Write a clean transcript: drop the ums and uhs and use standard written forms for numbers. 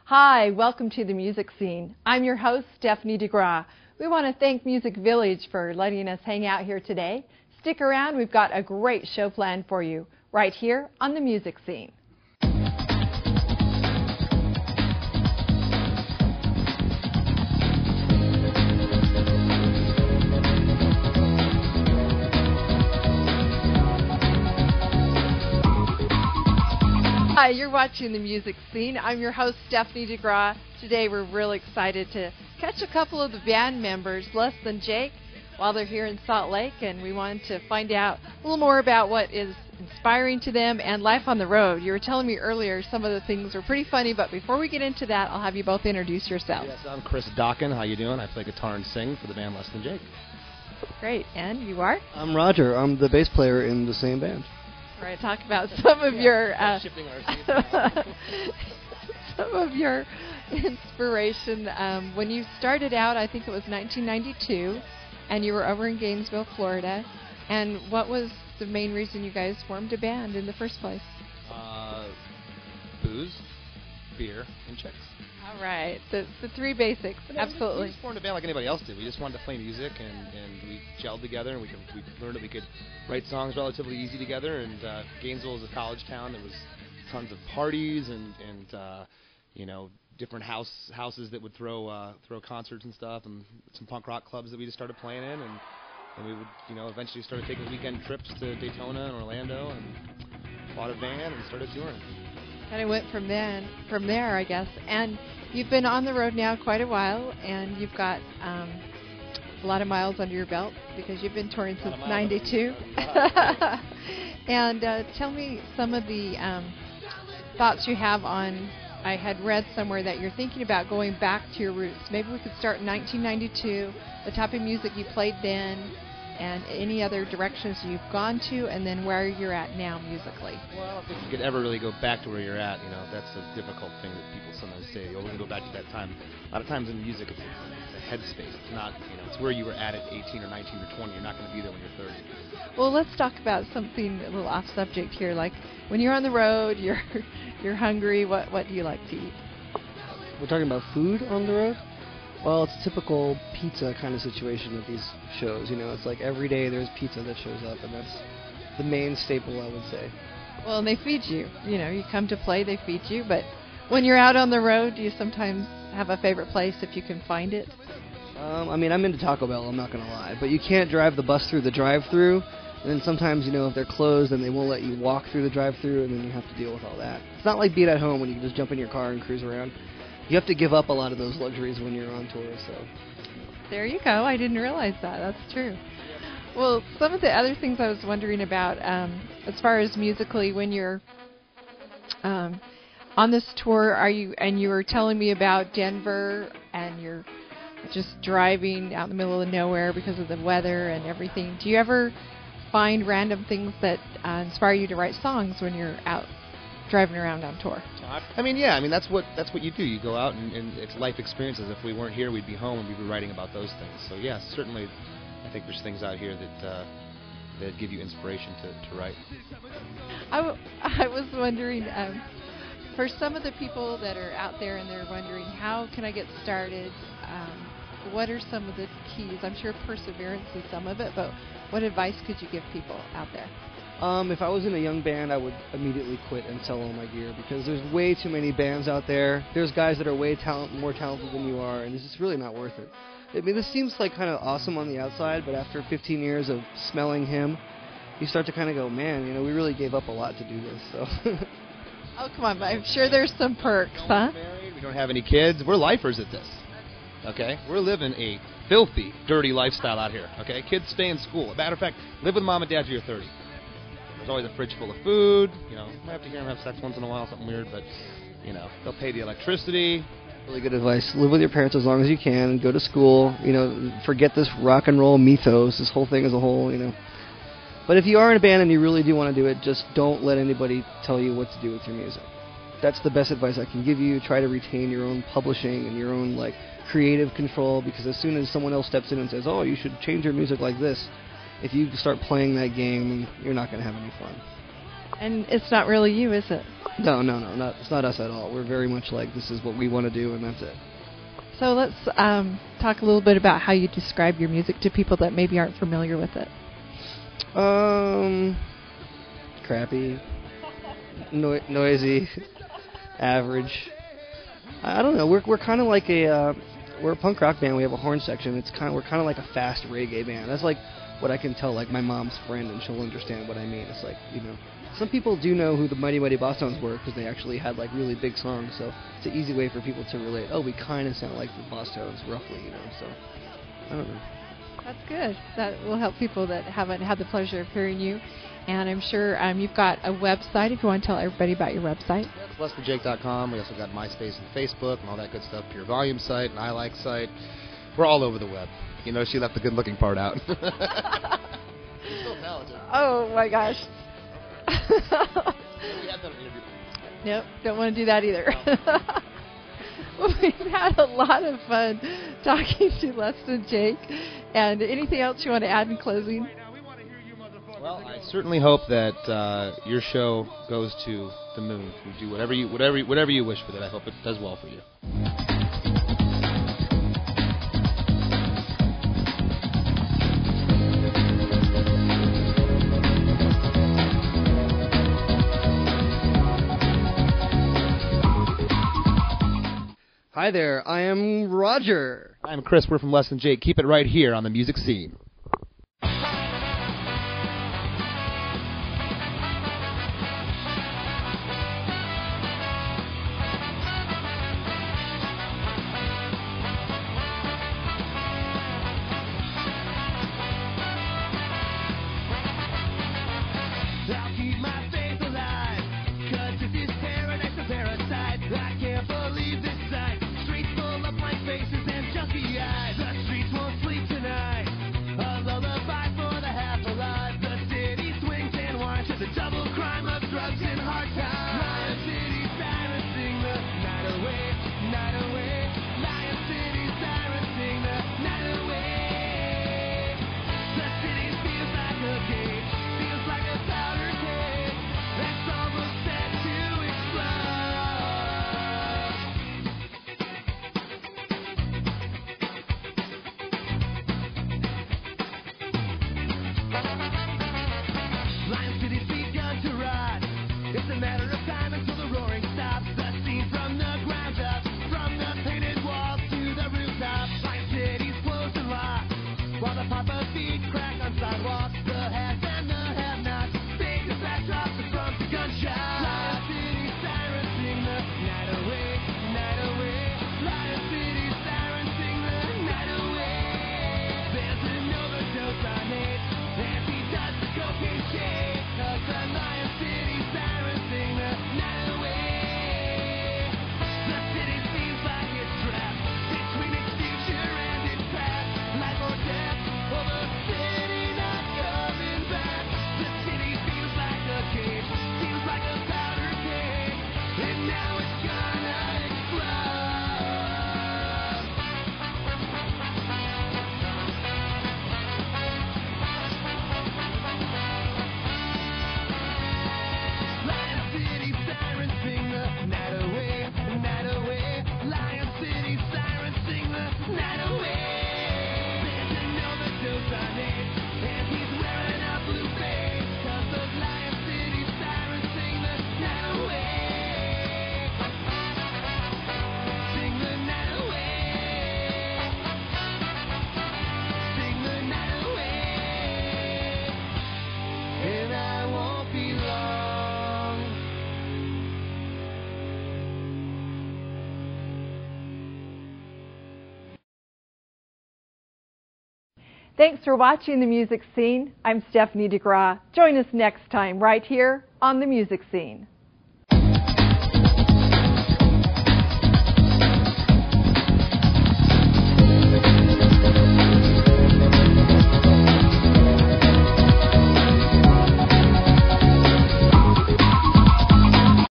Hi, welcome to the Music Scene. I'm your host, Stephanie DeGraw. We want to thank Music Village for letting us hang out here today. Stick around, we've got a great show planned for you right here on the Music Scene. Hi, you're watching the Music Scene. I'm your host, Stephanie DeGraw. Today we're really excited to catch a couple of the band members, Less Than Jake, while they're here in Salt Lake, and we wanted to find out a little more about what is inspiring to them and life on the road. You were telling me earlier some of the things were pretty funny, but before we get into that, I'll have you both introduce yourselves. Yes, I'm Chris Dockin. How you doing? I play guitar and sing for the band Less Than Jake. Great. And you are? I'm Roger. I'm the bass player in the same band. All right, talk about some of your Shifting our seats. some of your inspiration. When you started out, I think it was 1992, and you were over in Gainesville, Florida. And what was the main reason you guys formed a band in the first place? Booze, beer, and chicks. All right, the three basics. Absolutely. We just formed a band like anybody else did. We just wanted to play music, and we gelled together, and we learned that we could write songs relatively easy together. And Gainesville is a college town. There was tons of parties and different houses that would throw concerts and stuff, and some punk rock clubs that we just started playing in, and we would eventually started taking weekend trips to Daytona and Orlando, and bought a van and started touring. Kind of went from there, I guess. And you've been on the road now quite a while, and you've got a lot of miles under your belt because you've been touring since '92. And tell me some of the thoughts you have on. I had read somewhere that you're thinking about going back to your roots. Maybe we could start in 1992, the type of music you played then, and any other directions you've gone to, and then where you're at now musically. Well, I don't think you could ever really go back to where you're at. That's a difficult thing that people sometimes say. We're going to go back to that time. A lot of times in music, it's a headspace. It's not, it's where you were at 18 or 19 or 20. You're not going to be there when you're 30. Well, let's talk about something a little off subject here. Like when you're on the road, you're hungry. What do you like to eat? We're talking about food on the road? Well, it's a typical pizza kind of situation at these shows. It's like every day there's pizza that shows up, and that's the main staple, I would say. Well, and they feed you. You come to play, they feed you. But when you're out on the road, do you sometimes have a favorite place if you can find it? I'm into Taco Bell, I'm not going to lie. But you can't drive the bus through the drive-thru. And then sometimes, if they're closed, then they won't let you walk through the drive-thru, and then you have to deal with all that. It's not like being at home when you can just jump in your car and cruise around. You have to give up a lot of those luxuries when you're on tour. So there you go. I didn't realize that. That's true. Well, some of the other things I was wondering about, as far as musically, when you're on this tour, you were telling me about Denver, and you're just driving out in the middle of nowhere because of the weather and everything. Do you ever find random things that inspire you to write songs when you're out driving around on tour? That's what you do. You go out and it's life experiences. If we weren't here, we'd be home and we'd be writing about those things. So yeah, certainly, I think there's things out here that give you inspiration to write. I was wondering, for some of the people that are out there and they're wondering how can I get started, what are some of the keys? I'm sure perseverance is some of it, but what advice could you give people out there? If I was in a young band, I would immediately quit and sell all my gear because there's way too many bands out there. There's guys that are way more talented than you are, and it's just really not worth it. This seems like kind of awesome on the outside, but after 15 years of smelling him, you start to kind of go, man, we really gave up a lot to do this. So. Oh, come on, I'm sure there's some perks, huh? Married, we don't have any kids. We're lifers at this. Okay, we're living a filthy, dirty lifestyle out here. Okay, kids stay in school. As a matter of fact, live with mom and dad till you're 30. There's always a fridge full of food. Might have to hear them have sex once in a while, something weird, but they'll pay the electricity. Really good advice. Live with your parents as long as you can. Go to school. Forget this rock and roll mythos. This whole thing as a whole. But if you are in a band and you really do want to do it, just don't let anybody tell you what to do with your music. That's the best advice I can give you. Try to retain your own publishing and your own creative control, because as soon as someone else steps in and says, "Oh, you should change your music like this," if you start playing that game, you're not going to have any fun. And it's not really you, is it? No, it's not us at all. We're very much like, this is what we want to do, and that's it. So let's talk a little bit about how you describe your music to people that maybe aren't familiar with it. Crappy, noisy, average. I don't know. We're kind of like we're a punk rock band. We have a horn section. We're kind of like a fast reggae band. That's like what I can tell like my mom's friend, and she'll understand what I mean. It's like, some people do know who the Mighty Mighty Bosstones were because they actually had like really big songs. So it's an easy way for people to relate. Oh, we kind of sound like the Bosstones, roughly, So I don't know. That's good. That will help people that haven't had the pleasure of hearing you. And I'm sure you've got a website if you want to tell everybody about your website. Yeah, it's lessthajake.com. We also got MySpace and Facebook and all that good stuff. Pure Volume site, and I Like site. We're all over the web. She left the good-looking part out. You're so talented. Oh, my gosh. We have done an interview. Nope, don't want to do that either. Well, we've had a lot of fun talking to Les and Jake. And anything else you want to add in closing? Well, I certainly hope that your show goes to the moon. You do whatever you wish with it. I hope it does well for you. Hi there, I am Roger. I'm Chris. We're from Les and Jake. Keep it right here on the music scene. Thanks for watching The Music Scene. I'm Stephanie DeGraw. Join us next time right here on The Music Scene.